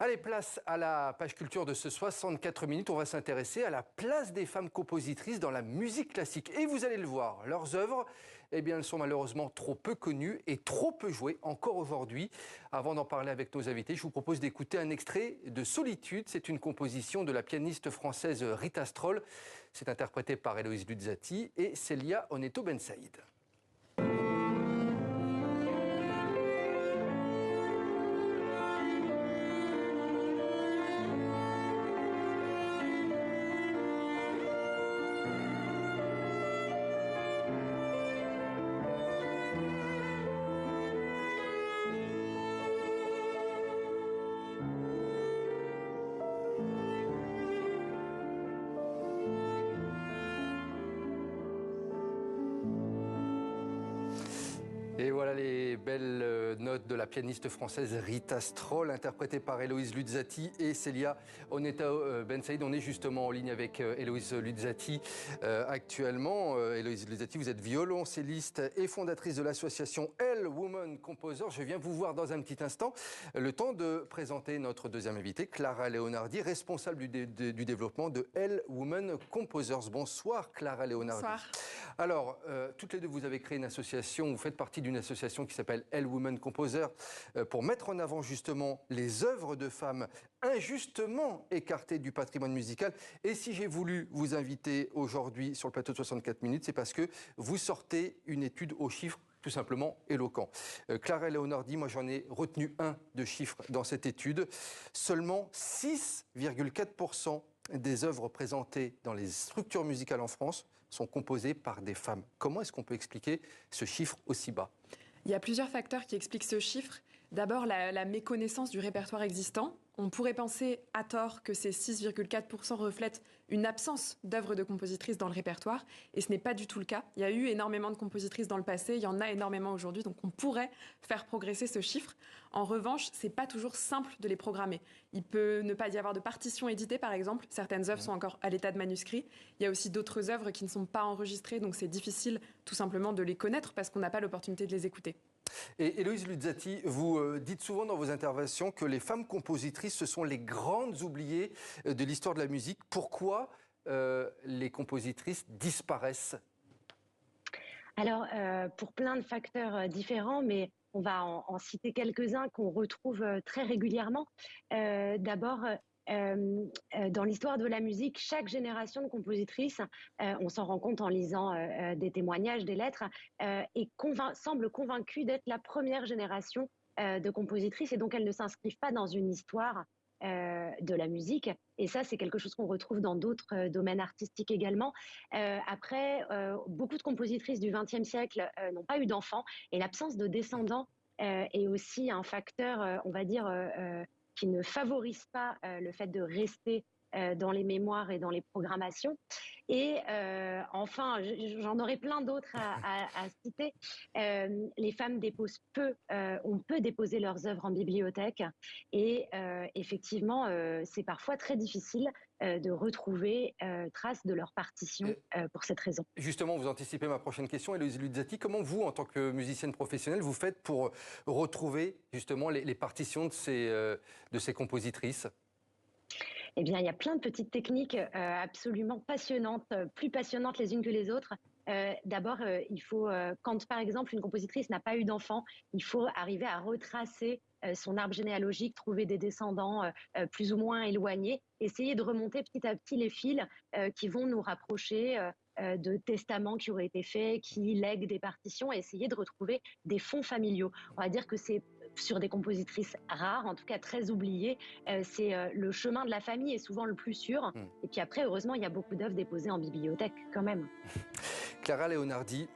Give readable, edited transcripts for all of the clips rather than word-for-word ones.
Allez, place à la page culture de ce 64 minutes. On va s'intéresser à la place des femmes compositrices dans la musique classique. Et vous allez le voir, leurs œuvres, eh bien, elles sont malheureusement trop peu connues et trop peu jouées encore aujourd'hui. Avant d'en parler avec nos invités, je vous propose d'écouter un extrait de Solitude. C'est une composition de la pianiste française Rita Stroll. C'est interprété par Héloïse Luzzati et Célia Oneto Bensaïd. Et voilà les belles notes de la pianiste française Rita Stroll, interprétée par Héloïse Luzzati et Célia Oneto Bensaïd. On est justement en ligne avec Héloïse Luzzati actuellement. Héloïse Luzzati, vous êtes violoncelliste et fondatrice de l'association Elle Woman Composer. Je viens vous voir dans un petit instant. Le temps de présenter notre deuxième invitée, Clara Leonardi, responsable du développement de Elle Woman Composers. Bonsoir Clara Leonardi. Bonsoir. Alors, toutes les deux, vous avez créé une association, vous faites partie d'une association qui s'appelle Elle Woman Composer pour mettre en avant justement les œuvres de femmes injustement écartées du patrimoine musical. Et si j'ai voulu vous inviter aujourd'hui sur le plateau de 64 minutes, c'est parce que vous sortez une étude aux chiffres tout simplement éloquent. Clara Leonardi, moi j'en ai retenu un de chiffres dans cette étude. Seulement 6,4% des œuvres présentées dans les structures musicales en France sont composées par des femmes. Comment est-ce qu'on peut expliquer ce chiffre aussi bas ? Il y a plusieurs facteurs qui expliquent ce chiffre. D'abord, la méconnaissance du répertoire existant. On pourrait penser à tort que ces 6,4% reflètent une absence d'œuvres de compositrices dans le répertoire, et ce n'est pas du tout le cas. Il y a eu énormément de compositrices dans le passé, il y en a énormément aujourd'hui, donc on pourrait faire progresser ce chiffre. En revanche, c'est pas toujours simple de les programmer. Il peut ne pas y avoir de partition éditée, par exemple. Certaines œuvres sont encore à l'état de manuscrit. Il y a aussi d'autres œuvres qui ne sont pas enregistrées, donc c'est difficile tout simplement de les connaître parce qu'on n'a pas l'opportunité de les écouter. Et Héloïse Luzzati, vous dites souvent dans vos interventions que les femmes compositrices, ce sont les grandes oubliées de l'histoire de la musique. Pourquoi les compositrices disparaissent ? Alors, pour plein de facteurs différents, mais on va en citer quelques-uns qu'on retrouve très régulièrement. D'abord, dans l'histoire de la musique, chaque génération de compositrices, on s'en rend compte en lisant des témoignages, des lettres, semble convaincue d'être la première génération de compositrices, et donc elles ne s'inscrivent pas dans une histoire de la musique. Et ça, c'est quelque chose qu'on retrouve dans d'autres domaines artistiques également. Après, beaucoup de compositrices du XXe siècle n'ont pas eu d'enfants, et l'absence de descendants est aussi un facteur, on va dire, qui ne favorise pas le fait de rester dans les mémoires et dans les programmations. Et enfin, j'en aurais plein d'autres à citer. Les femmes déposent peu, on peut déposer leurs œuvres en bibliothèque, et effectivement, c'est parfois très difficile de retrouver trace de leur partition pour cette raison. Justement, vous anticipez ma prochaine question, Héloïse Luzzati. Comment vous, en tant que musicienne professionnelle, vous faites pour retrouver justement les partitions de ces compositrices ? Eh bien, il y a plein de petites techniques absolument passionnantes, plus passionnantes les unes que les autres. D'abord, il faut, quand par exemple une compositrice n'a pas eu d'enfant, il faut arriver à retracer son arbre généalogique, trouver des descendants plus ou moins éloignés, essayer de remonter petit à petit les fils qui vont nous rapprocher de testaments qui auraient été faits, qui lèguent des partitions, et essayer de retrouver des fonds familiaux. On va dire que c'est sur des compositrices rares, en tout cas très oubliées, c'est le chemin de la famille est souvent le plus sûr. Et puis après, heureusement, il y a beaucoup d'œuvres déposées en bibliothèque quand même. Clara Leonardi,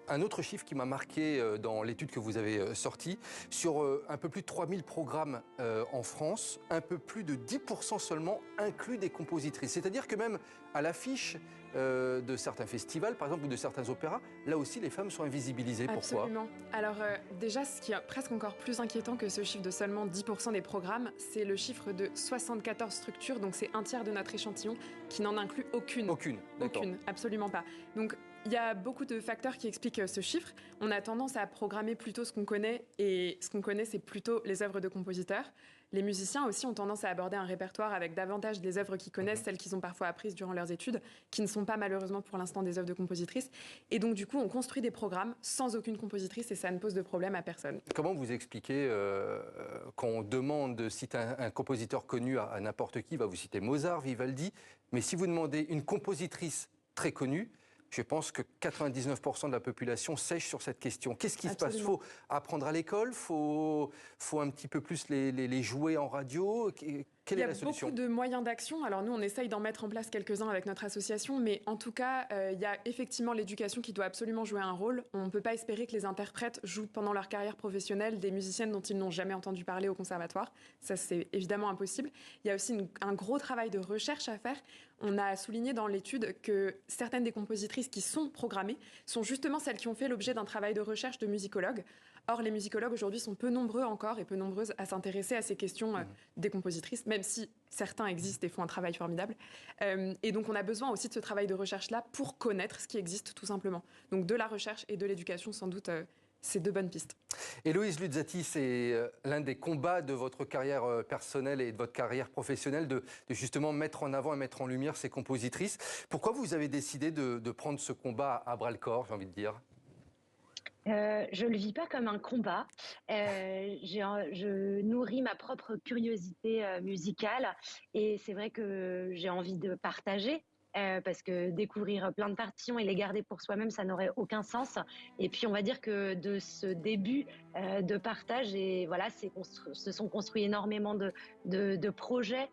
un autre chiffre qui m'a marqué dans l'étude que vous avez sortie, sur un peu plus de 3000 programmes en France, un peu plus de 10% seulement incluent des compositrices. C'est-à-dire que même à l'affiche de certains festivals, par exemple, ou de certains opéras, là aussi les femmes sont invisibilisées. Pourquoi ? Absolument. Alors déjà, ce qui est presque encore plus inquiétant que ce chiffre de seulement 10% des programmes, c'est le chiffre de 74 structures, donc c'est un tiers de notre échantillon qui n'en inclut aucune. Aucune, d'accord. Aucune, absolument pas. Donc il y a beaucoup de facteurs qui expliquent ce chiffre. On a tendance à programmer plutôt ce qu'on connaît, et ce qu'on connaît, c'est plutôt les œuvres de compositeurs. Les musiciens aussi ont tendance à aborder un répertoire avec davantage des œuvres qu'ils connaissent, celles qu'ils ont parfois apprises durant leurs études, qui ne sont pas malheureusement pour l'instant des œuvres de compositrices. Et donc du coup, on construit des programmes sans aucune compositrice et ça ne pose de problème à personne. Comment vous expliquez quand on demande de citer un compositeur connu à n'importe qui, va vous citer Mozart, Vivaldi, mais si vous demandez une compositrice très connue, je pense que 99% de la population sèche sur cette question. Qu'est-ce qui se passe? Il faut apprendre à l'école? Faut un petit peu plus les jouer en radio? Quelle est la solution? Il y a beaucoup de moyens d'action. Alors nous, on essaye d'en mettre en place quelques-uns avec notre association, mais en tout cas, il y a effectivement l'éducation qui doit absolument jouer un rôle. On ne peut pas espérer que les interprètes jouent pendant leur carrière professionnelle des musiciennes dont ils n'ont jamais entendu parler au conservatoire. Ça, c'est évidemment impossible. Il y a aussi un gros travail de recherche à faire. On a souligné dans l'étude que certaines des compositrices qui sont programmées sont justement celles qui ont fait l'objet d'un travail de recherche de musicologues. Or, les musicologues aujourd'hui sont peu nombreux encore et peu nombreuses à s'intéresser à ces questions des compositrices, même si certains existent et font un travail formidable. Et donc, on a besoin aussi de ce travail de recherche-là pour connaître ce qui existe, tout simplement. Donc, de la recherche et de l'éducation, sans doute, c'est deux bonnes pistes. Héloïse Luzzati, c'est l'un des combats de votre carrière personnelle et de votre carrière professionnelle de justement mettre en avant et mettre en lumière ces compositrices. Pourquoi vous avez décidé de prendre ce combat à bras-le-corps, j'ai envie de dire? Je ne le vis pas comme un combat. Je nourris ma propre curiosité musicale et c'est vrai que j'ai envie de partager. Parce que découvrir plein de partitions et les garder pour soi-même, ça n'aurait aucun sens. Et puis, on va dire que de ce début de partage, et voilà, se sont construits énormément de projets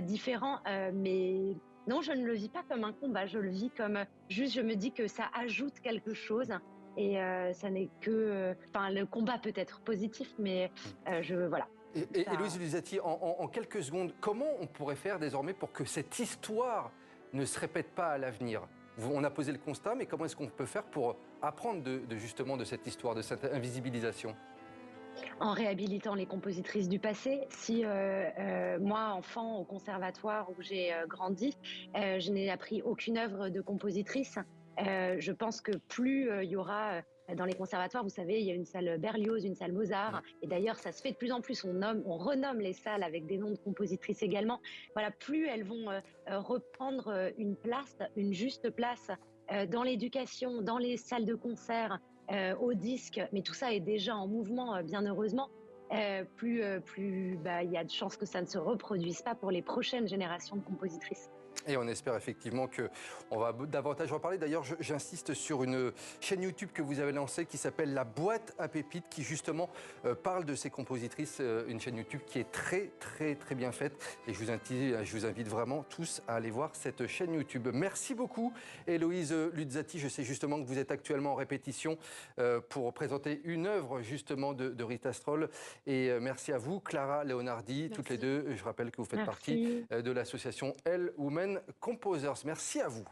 différents. Mais non, je ne le vis pas comme un combat. Je le vis comme juste, je me dis que ça ajoute quelque chose. Et ça n'est que... Enfin, le combat peut être positif, mais voilà. Et Héloïse Luzzati, en quelques secondes, comment on pourrait faire désormais pour que cette histoire ne se répète pas à l'avenir? On a posé le constat, mais comment est-ce qu'on peut faire pour apprendre justement de cette histoire, de cette invisibilisation? En réhabilitant les compositrices du passé. Si moi, enfant, au conservatoire où j'ai grandi, je n'ai appris aucune œuvre de compositrice, je pense que plus il y aura dans les conservatoires, vous savez, il y a une salle Berlioz, une salle Mozart, et d'ailleurs ça se fait de plus en plus, on renomme les salles avec des noms de compositrices également. Voilà, plus elles vont reprendre une place, une juste place dans l'éducation, dans les salles de concert, au disque, mais tout ça est déjà en mouvement, bien heureusement. Plus il y a de chances que ça ne se reproduise pas pour les prochaines générations de compositrices. Et on espère effectivement qu'on va davantage en parler. D'ailleurs, j'insiste sur une chaîne YouTube que vous avez lancée qui s'appelle La Boîte à Pépites, qui justement parle de ces compositrices. Une chaîne YouTube qui est très, très, très bien faite. Et je vous invite vraiment tous à aller voir cette chaîne YouTube. Merci beaucoup, Héloïse Luzzati. Je sais justement que vous êtes actuellement en répétition pour présenter une œuvre justement de Rita Stroll. Et merci à vous, Clara Leonardi, Merci. toutes les deux. Je rappelle que vous faites partie de l'association Elle Women Composers. Merci à vous.